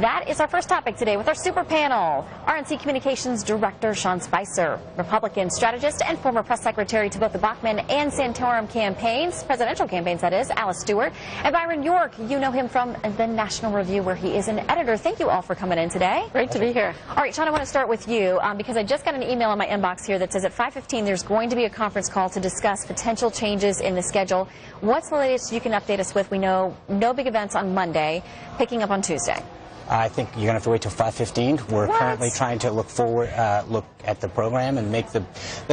That is our first topic today with our super panel. RNC Communications Director Sean Spicer, Republican strategist and former press secretary to both the Bachmann and Santorum campaigns, presidential campaigns that is, Alice Stewart, and Byron York. You know him from the National Review where he is an editor. Thank you all for coming in today. Great to be here. All right, Sean, I want to start with you because I just got an email in my inbox here that says at 5:15 there's going to be a conference call to discuss potential changes in the schedule. What's the latest you can update us with? We know no big events on Monday, picking up on Tuesday. I think you're going to have to wait till 5:15. We're currently trying to look at the program and make the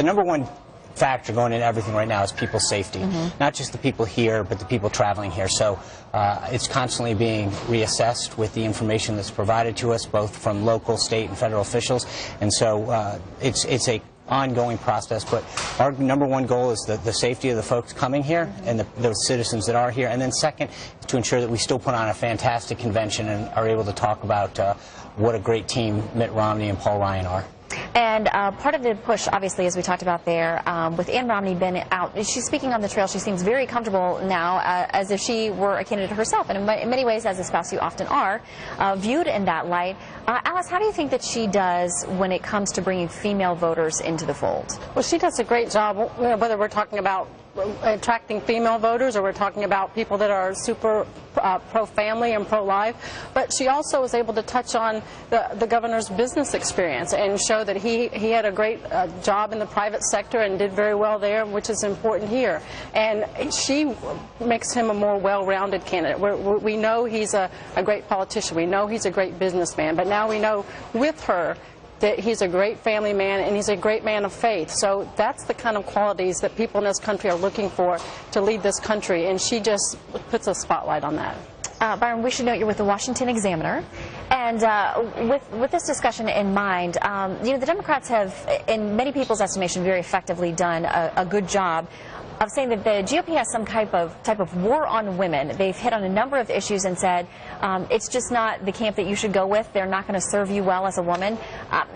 number one factor going into everything right now is people's safety. Not just the people here, but the people traveling here. So it's constantly being reassessed with the information that's provided to us, both from local, state, and federal officials. And so it's a ongoing process, but our number one goal is the safety of the folks coming here and those citizens that are here, and then second, to ensure that we still put on a fantastic convention and are able to talk about what a great team Mitt Romney and Paul Ryan are. And part of the push, obviously, as we talked about there, with Ann Romney been out, she's speaking on the trail. She seems very comfortable now, as if she were a candidate herself, and in many ways, as a spouse, you often are viewed in that light. Alice, how do you think that she does when it comes to bringing female voters into the fold? Well, she does a great job, whether we're talking about attracting female voters or we're talking about people that are super pro-family and pro-life. But she also was able to touch on the governor's business experience and show that he had a great job in the private sector and did very well there, which is important here. And she makes him a more well-rounded candidate. We know he's a great politician. We know he's a great businessman. But now we know with her that he's a great family man and he's a great man of faith. So that's the kind of qualities that people in this country are looking for to lead this country, and she just puts a spotlight on that. Byron, we should note you're with the Washington Examiner, and with this discussion in mind, you know, the Democrats have, in many people's estimation, very effectively done a good job of saying that the GOP has some type of war on women. They've hit on a number of issues and said it's just not the camp that you should go with. They're not going to serve you well as a woman.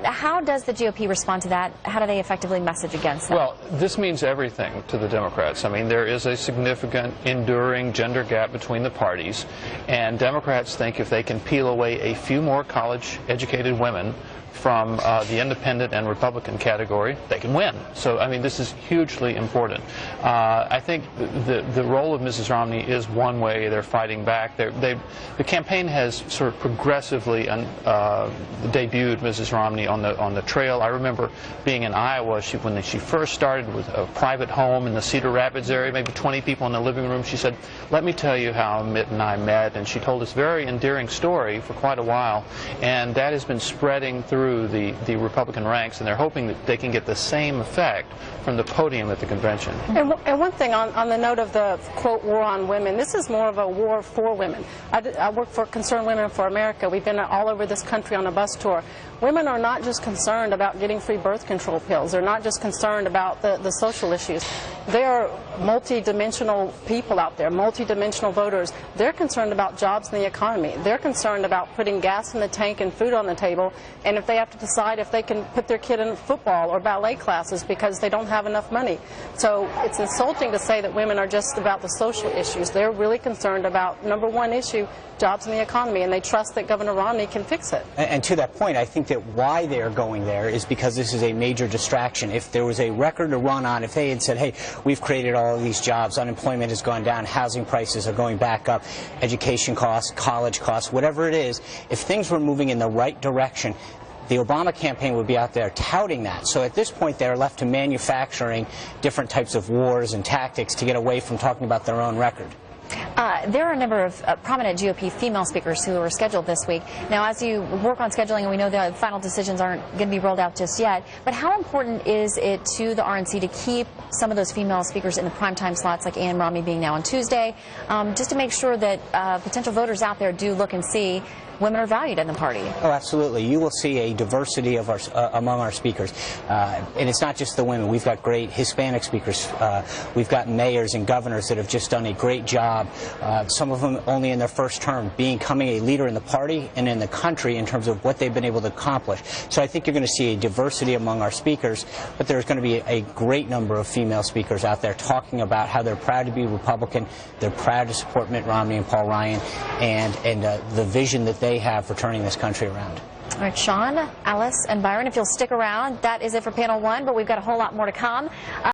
How does the GOP respond to that? How do they effectively message against that? Well, this means everything to the Democrats. I mean, there is a significant, enduring gender gap between the parties, and Democrats think if they can peel away a few more college-educated women from the independent and Republican category, they can win. So, I mean, this is hugely important. I think the role of Mrs. Romney is one way they're fighting back. The campaign has sort of progressively debuted Mrs. Romney on the trail. I remember being in Iowa when she first started with a private home in the Cedar Rapids area, maybe 20 people in the living room. She said, "Let me tell you how Mitt and I met," and she told this very endearing story for quite a while, and that has been spreading through the Republican ranks, and they're hoping that they can get the same effect from the podium at the convention. And one thing on the note of the, quote, war on women, this is more of a war for women. I work for Concerned Women for America. We've been all over this country on a bus tour. Women are not just concerned about getting free birth control pills. They're not just concerned about the social issues. They are multi-dimensional people out there, multi-dimensional voters. They're concerned about jobs in the economy. They're concerned about putting gas in the tank and food on the table, and if they have to decide if they can put their kid in football or ballet classes because they don't have enough money. So it's insulting to say that women are just about the social issues. They're really concerned about number one issue, jobs in the economy, and they trust that Governor Romney can fix it. And to that point, I think that why they're going there is because this is a major distraction. If there was a record to run on, if they had said, hey, we've created all of these jobs, unemployment has gone down, housing prices are going back up, education costs, college costs, whatever it is, if things were moving in the right direction, the Obama campaign would be out there touting that. So at this point, they're left to manufacturing different types of wars and tactics to get away from talking about their own record. There are a number of prominent GOP female speakers who are scheduled this week. Now, as you work on scheduling, and we know the final decisions aren't going to be rolled out just yet, but how important is it to the RNC to keep some of those female speakers in the primetime slots, like Ann Romney being now on Tuesday, just to make sure that potential voters out there do look and see women are valued in the party? Oh, absolutely. You will see a diversity of among our speakers. And it's not just the women. We've got great Hispanic speakers. We've got mayors and governors that have just done a great job, some of them only in their first term, becoming a leader in the party and in the country in terms of what they've been able to accomplish. So I think you're going to see a diversity among our speakers, but there's going to be a great number of female speakers out there talking about how they're proud to be Republican, they're proud to support Mitt Romney and Paul Ryan, and the vision that they have for turning this country around. All right, Sean, Alice, and Byron, if you'll stick around, that is it for panel one, but we've got a whole lot more to come.